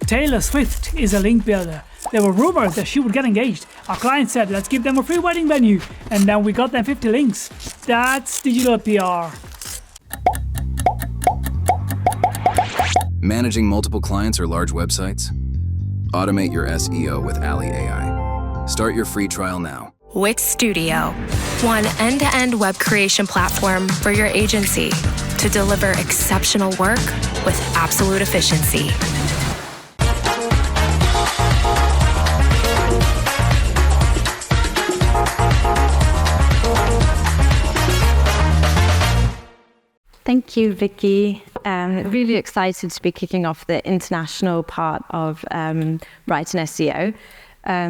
Taylor Swift is a link builder. There were rumors that she would get engaged. Our client said, let's give them a free wedding venue. And then we got them 50 links. That's digital PR. Managing multiple clients or large websites? Automate your SEO with Ali AI. Start your free trial now. Wix Studio, one end-to-end web creation platform for your agency to deliver exceptional work with absolute efficiency. Thank you, Vicky. Really excited to be kicking off the international part of Brighton SEO.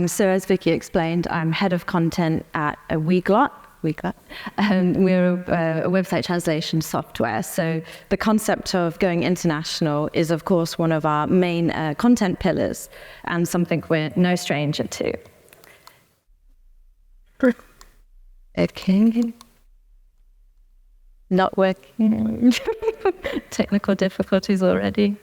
So as Vicky explained, I'm head of content at Weglot. We're a website translation software. So the concept of going international is, of course, one of our main content pillars and something we're no stranger to. Okay. Not working. Technical difficulties already.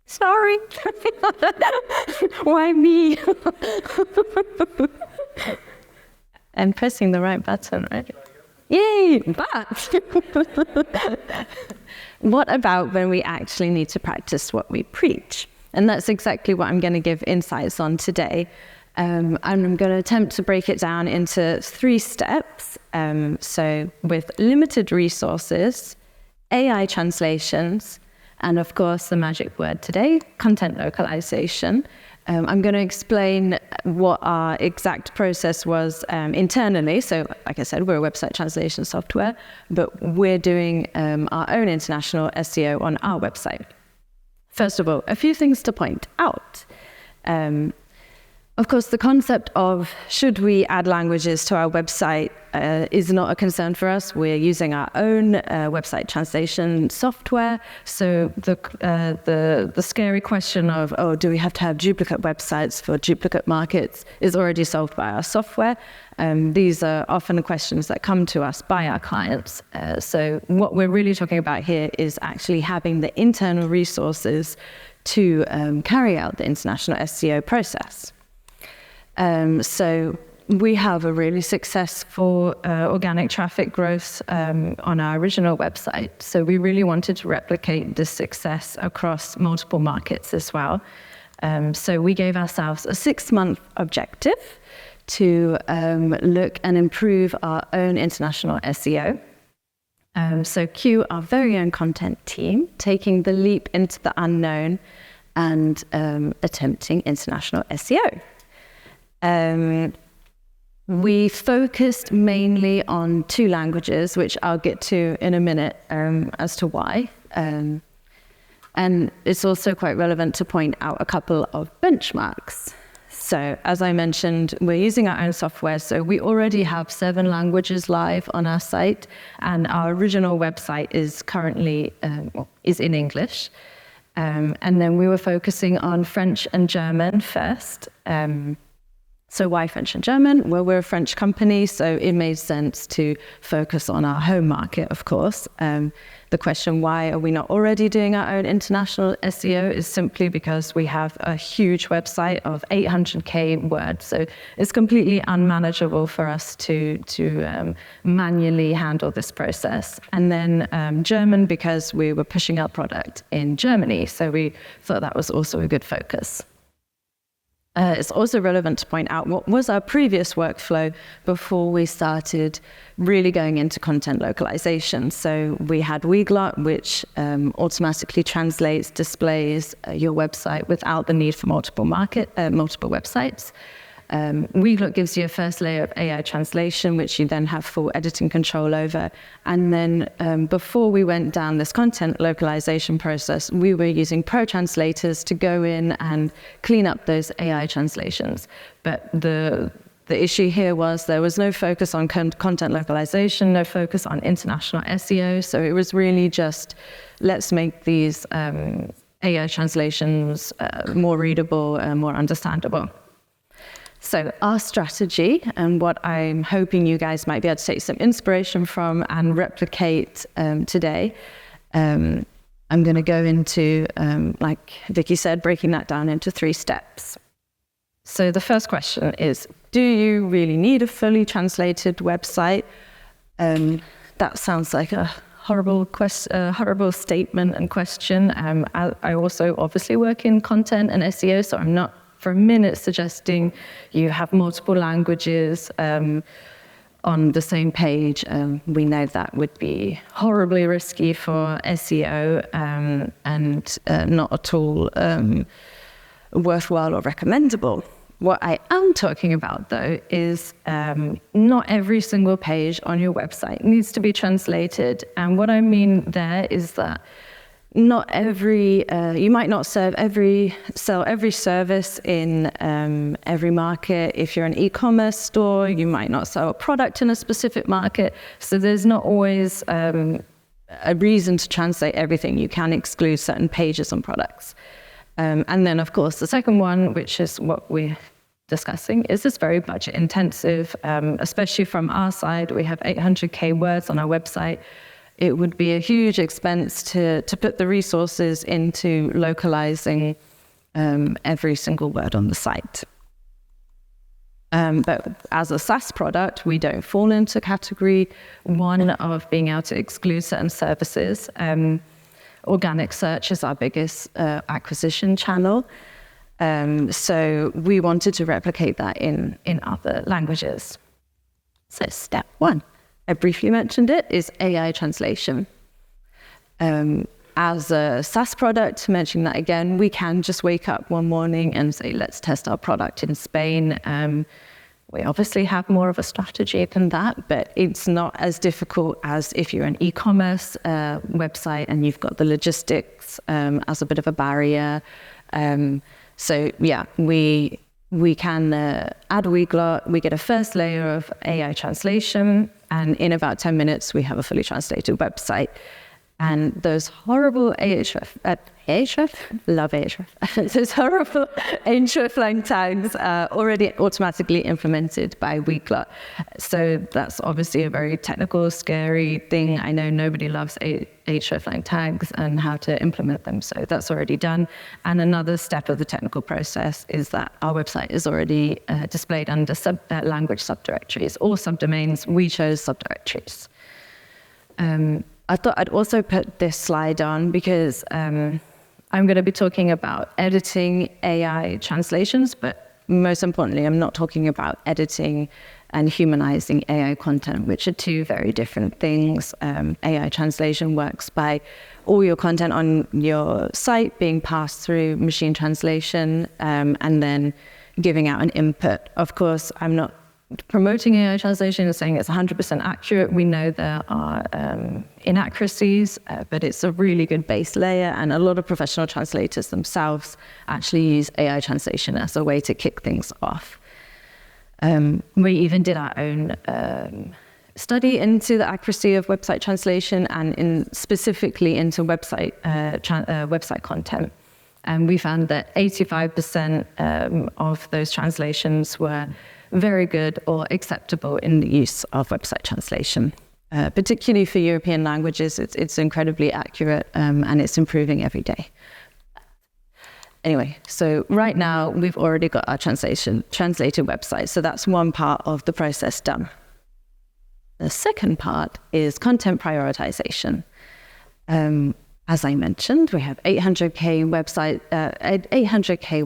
Sorry. Why me? I'm pressing the right button, right? Yay, but what about when we actually need to practice what we preach? And that's exactly what I'm going to give insights on today. I'm going to attempt to break it down into 3 steps. So with limited resources, AI translations, and of course the magic word today, content localization. I'm going to explain what our exact process was internally. So like I said, we're a website translation software, but we're doing our own international SEO on our website. First of all, a few things to point out. Of course, the concept of should we add languages to our website is not a concern for us. We're using our own website translation software. So the scary question of, do we have to have duplicate websites for duplicate markets is already solved by our software. These are often questions that come to us by our clients. So what we're really talking about here is actually having the internal resources to carry out the international SEO process. So we have a really successful organic traffic growth on our original website. So we really wanted to replicate this success across multiple markets as well. So we gave ourselves a 6-month objective to look and improve our own international SEO. So cue our very own content team, taking the leap into the unknown and attempting international SEO. We focused mainly on 2 languages, which I'll get to in a minute as to why. And it's also quite relevant to point out a couple of benchmarks. So as I mentioned, we're using our own software. So we already have 7 languages live on our site, and our original website is currently is in English. And then we were focusing on French and German first. So why French and German? Well, we're a French company, so it made sense to focus on our home market, of course. The question, why are we not already doing our own international SEO, is simply because we have a huge website of 800K words. So it's completely unmanageable for us to manually handle this process. And then German, because we were pushing our product in Germany. So we thought that was also a good focus. It's also relevant to point out what was our previous workflow before we started really going into content localization. So we had Weglot, which automatically translates, displays your website without the need for multiple websites. Weglot gives you a first layer of AI translation, which you then have full editing control over. And then before we went down this content localization process, we were using pro translators to go in and clean up those AI translations. But the issue here was there was no focus on content localization, no focus on international SEO. So it was really just, let's make these AI translations more readable and more understandable. So our strategy, and what I'm hoping you guys might be able to take some inspiration from and replicate today, I'm going to go into, like Vicky said, breaking that down into 3 steps. So the first question is, do you really need a fully translated website? That sounds like a horrible statement and question. I also obviously work in content and SEO, so I'm not for a minute suggesting you have multiple languages on the same page. We know that would be horribly risky for SEO and not at all worthwhile or recommendable. What I am talking about, though, is not every single page on your website needs to be translated. And what I mean there is that not every, you might not sell every service in every market. If you're an e-commerce store, you might not sell a product in a specific market. So there's not always a reason to translate everything. You can exclude certain pages and products. And then, of course, the second one, which is what we're discussing, is this very budget intensive, especially from our side. We have 800K words on our website. It would be a huge expense to put the resources into localizing every single word on the site. But as a SaaS product, we don't fall into category 1 of being able to exclude certain services. Organic search is our biggest acquisition channel. So we wanted to replicate that in other languages. So step 1, I briefly mentioned it, is AI translation. As a SaaS product, mentioning that again, we can just wake up one morning and say, let's test our product in Spain. We obviously have more of a strategy than that, but it's not as difficult as if you're an e-commerce website and you've got the logistics as a bit of a barrier. So yeah, we can add Weglot, we get a first layer of AI translation, and in about 10 minutes, we have a fully translated website. And those horrible love Ahrefs, those horrible hreflang tags are already automatically implemented by Weglot. So that's obviously a very technical, scary thing. I know nobody loves hreflang tags and how to implement them, so that's already done. And another step of the technical process is that our website is already displayed under language subdirectories or subdomains. We chose subdirectories. I thought I'd also put this slide on because I'm going to be talking about editing AI translations, but most importantly, I'm not talking about editing and humanizing AI content, which are 2 very different things. AI translation works by all your content on your site being passed through machine translation and then giving out an input. Of course, I'm not promoting AI translation and saying it's 100% accurate. We know there are inaccuracies, but it's a really good base layer, and a lot of professional translators themselves actually use AI translation as a way to kick things off. We even did our own study into the accuracy of website translation and specifically into website content. And we found that 85% of those translations were very good or acceptable in the use of website translation. Particularly for European languages, it's incredibly accurate and it's improving every day. Anyway, so right now we've already got our translated website, so that's one part of the process done. The second part is content prioritization. As I mentioned, we have 800K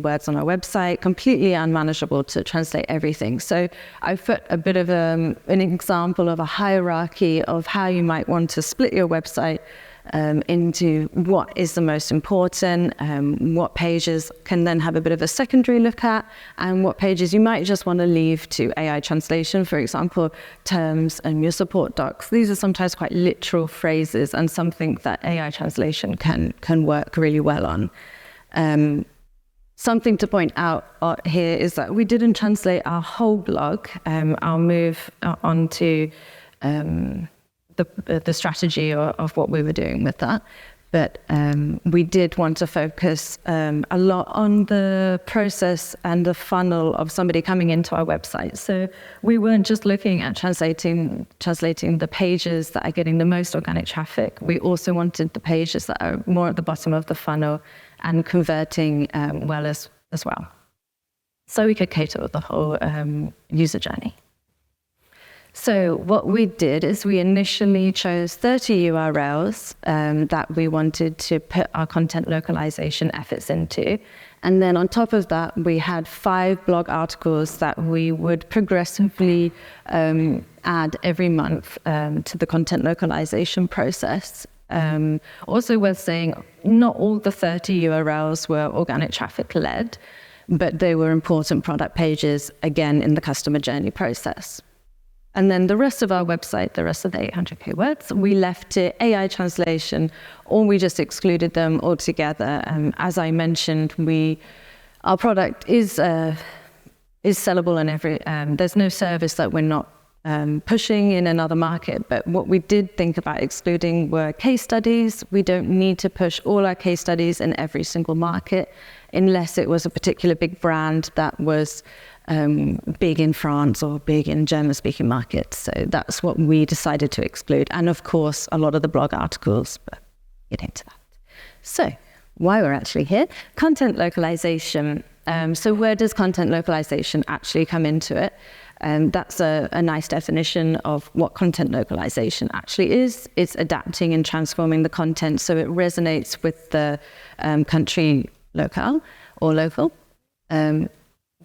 words on our website, completely unmanageable to translate everything. So I've put a bit of an example of a hierarchy of how you might want to split your website into what is the most important, what pages can then have a bit of a secondary look at, and what pages you might just want to leave to AI translation. For example, terms and your support docs. These are sometimes quite literal phrases and something that AI translation can work really well on. Something to point out here is that we didn't translate our whole blog. I'll move on to the strategy of what we were doing with that. But we did want to focus a lot on the process and the funnel of somebody coming into our website. So we weren't just looking at translating the pages that are getting the most organic traffic. We also wanted the pages that are more at the bottom of the funnel and converting well as well. So we could cater with the whole user journey. So what we did is we initially chose 30 URLs that we wanted to put our content localization efforts into. And then on top of that, we had 5 blog articles that we would progressively add every month to the content localization process. Also worth saying, not all the 30 URLs were organic traffic led, but they were important product pages, again, in the customer journey process. And then the rest of our website, the rest of the 800K words, we left to AI translation, or we just excluded them altogether. As I mentioned, our product is sellable in every. There's no service that we're not pushing in another market. But what we did think about excluding were case studies. We don't need to push all our case studies in every single market, unless it was a particular big brand that was big in France or big in German-speaking markets. So that's what we decided to exclude. And of course, a lot of the blog articles, but get into that. So why we're actually here, content localization. So where does content localization actually come into it? That's a nice definition of what content localization actually is. It's adapting and transforming the content so it resonates with the country locale or local.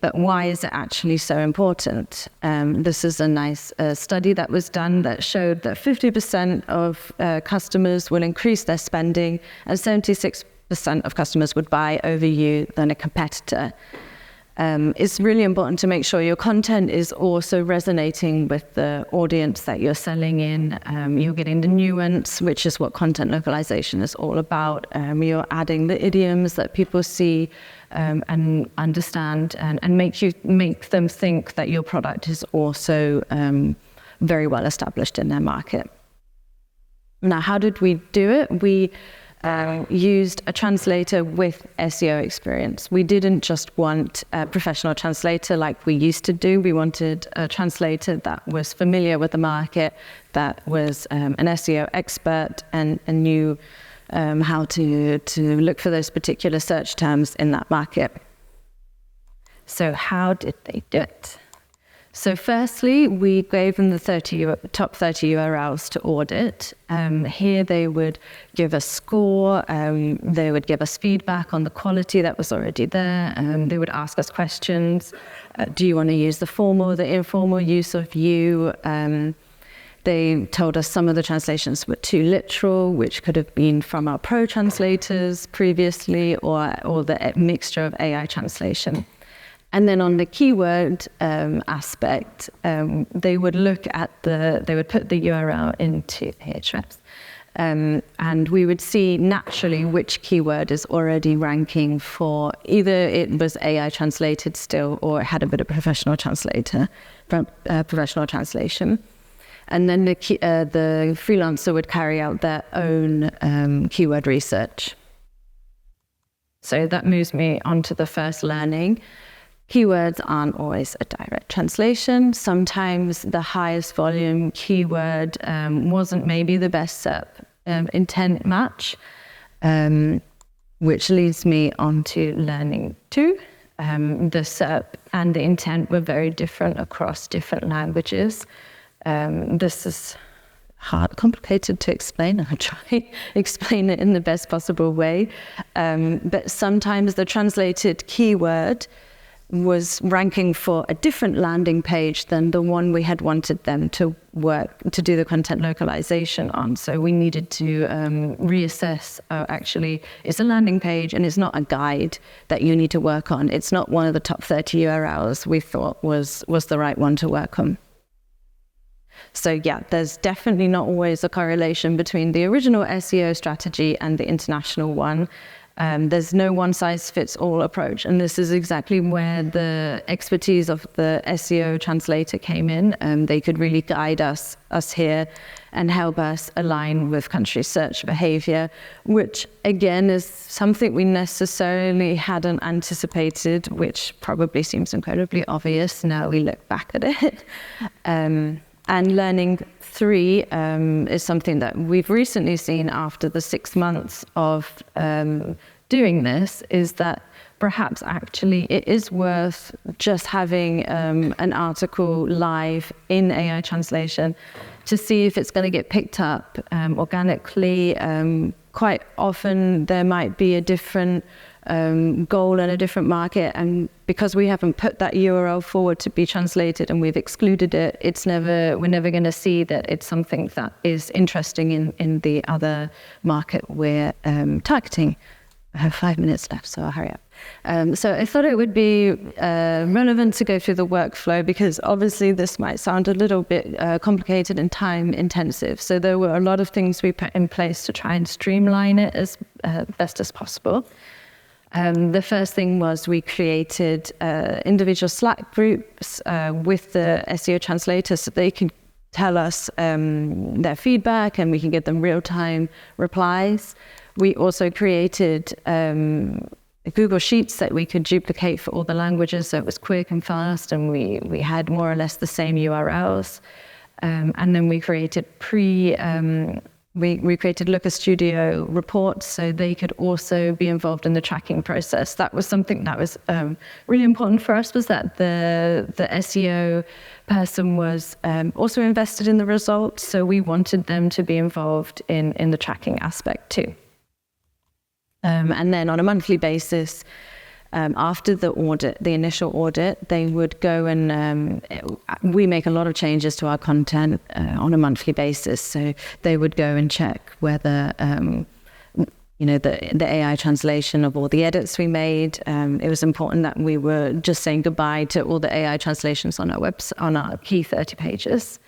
But why is it actually so important? This is a nice study that was done that showed that 50% of customers will increase their spending and 76% of customers would buy over you than a competitor. It's really important to make sure your content is also resonating with the audience that you're selling in. You're getting the nuance, which is what content localization is all about. You're adding the idioms that people see and understand, and make them think that your product is also very well established in their market. Now, how did we do it? We used a translator with SEO experience. We didn't just want a professional translator like we used to do. We wanted a translator that was familiar with the market, that was an SEO expert and knew how to look for those particular search terms in that market. So how did they do it? So firstly, we gave them the top 30 URLs to audit. Here they would give us score, they would give us feedback on the quality that was already there, they would ask us questions. Do you want to use the formal or the informal use of you? They told us some of the translations were too literal, which could have been from our pro translators previously, or the mixture of AI translation. And then on the keyword aspect, they would look at they would put the URL into Ahrefs, and we would see naturally which keyword is already ranking for either it was AI translated still, or it had a bit of professional translation. And then the freelancer would carry out their own keyword research. So that moves me on to the first learning. Keywords aren't always a direct translation. Sometimes the highest volume keyword wasn't maybe the best SERP intent match, which leads me on to learning 2. The SERP and the intent were very different across different languages. This is complicated to explain. I'll try to explain it in the best possible way. But sometimes the translated keyword was ranking for a different landing page than the one we had wanted them to do the content localization on. So we needed to reassess, actually, it's a landing page and it's not a guide that you need to work on. It's not one of the top 30 URLs we thought was the right one to work on. So yeah, there's definitely not always a correlation between the original SEO strategy and the international one. There's no one-size-fits-all approach, and this is exactly where the expertise of the SEO translator came in. They could really guide us here and help us align with country search behavior, which again is something we necessarily hadn't anticipated, which probably seems incredibly obvious now we look back at it. And learning 3 is something that we've recently seen after the 6 months of doing this, is that perhaps actually it is worth just having an article live in AI translation to see if it's going to get picked up organically. Quite often there might be a different goal in a different market, and because we haven't put that URL forward to be translated and we've excluded it, we're never going to see that it's something that is interesting in the other market we're targeting. I have 5 minutes left, so I'll hurry up. So I thought it would be relevant to go through the workflow, because obviously this might sound a little bit complicated and time intensive. So there were a lot of things we put in place to try and streamline it as best as possible. The first thing was we created individual Slack groups with the SEO translators so they can tell us their feedback and we can give them real-time replies. We also created Google Sheets that we could duplicate for all the languages, so it was quick and fast, and we had more or less the same URLs. And then we created we created Looker Studio reports so they could also be involved in the tracking process. That was something that was really important for us, was that the SEO person was also invested in the results, so we wanted them to be involved in the tracking aspect too. And then on a monthly basis, after the audit, the initial audit, they would go and we make a lot of changes to our content on a monthly basis. So they would go and check whether, the AI translation of all the edits we made. It was important that we were just saying goodbye to all the AI translations on our website, on our key 30 pages.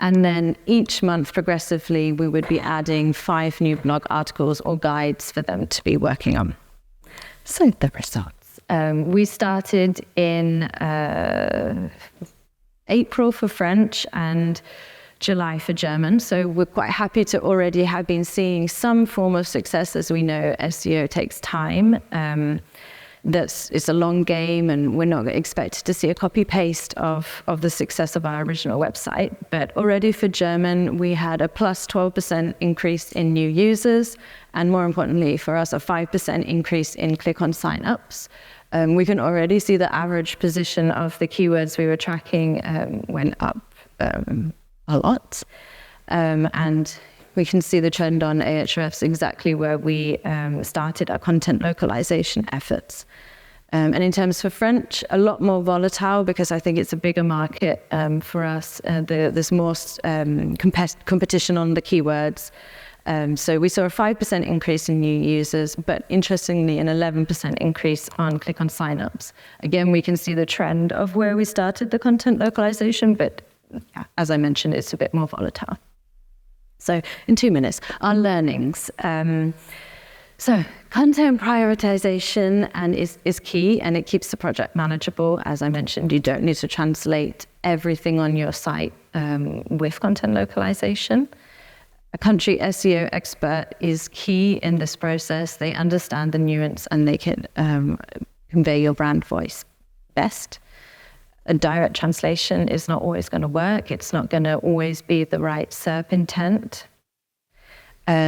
And then each month, progressively, we would be adding 5 new blog articles or guides for them to be working on. So the results. We started in April for French and July for German. So we're quite happy to already have been seeing some form of success. As we know, SEO takes time. It's a long game, and we're not expected to see a copy-paste of the success of our original website. But already for German, we had a plus 12% increase in new users, and more importantly for us, a 5% increase in click-on sign-ups. We can already see the average position of the keywords we were tracking went up a lot. And we can see the trend on Ahrefs exactly where we started our content localization efforts. And in terms for French, a lot more volatile, because I think it's a bigger market for us. There's more competition on the keywords. So we saw a 5% increase in new users, but interestingly, an 11% increase on click-on signups. Again, we can see the trend of where we started the content localization, but as I mentioned, it's a bit more volatile. So in 2 minutes, our learnings. So content prioritization is key, and it keeps the project manageable. As I mentioned, you don't need to translate everything on your site with content localization. A country SEO expert is key in this process. They understand the nuance and they can convey your brand voice best. A direct translation is not always going to work. It's not going to always be the right SERP intent. I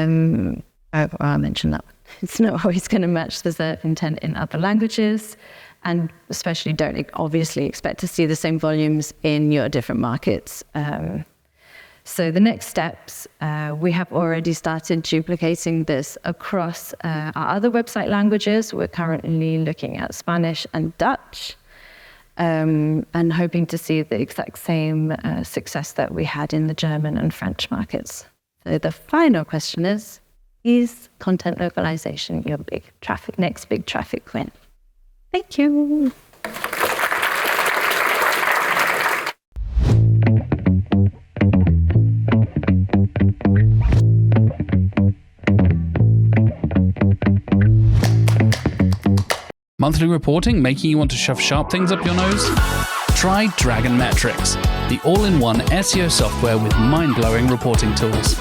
mentioned that one. It's not always going to match the SERP intent in other languages, and especially don't obviously expect to see the same volumes in your different markets. So the next steps, we have already started duplicating this across our other website languages. We're currently looking at Spanish and Dutch. And hoping to see the exact same success that we had in the German and French markets. So the final question is content localization your next big traffic win? Thank you. Monthly reporting making you want to shove sharp things up your nose? Try Dragon Metrics, the all-in-one SEO software with mind-blowing reporting tools.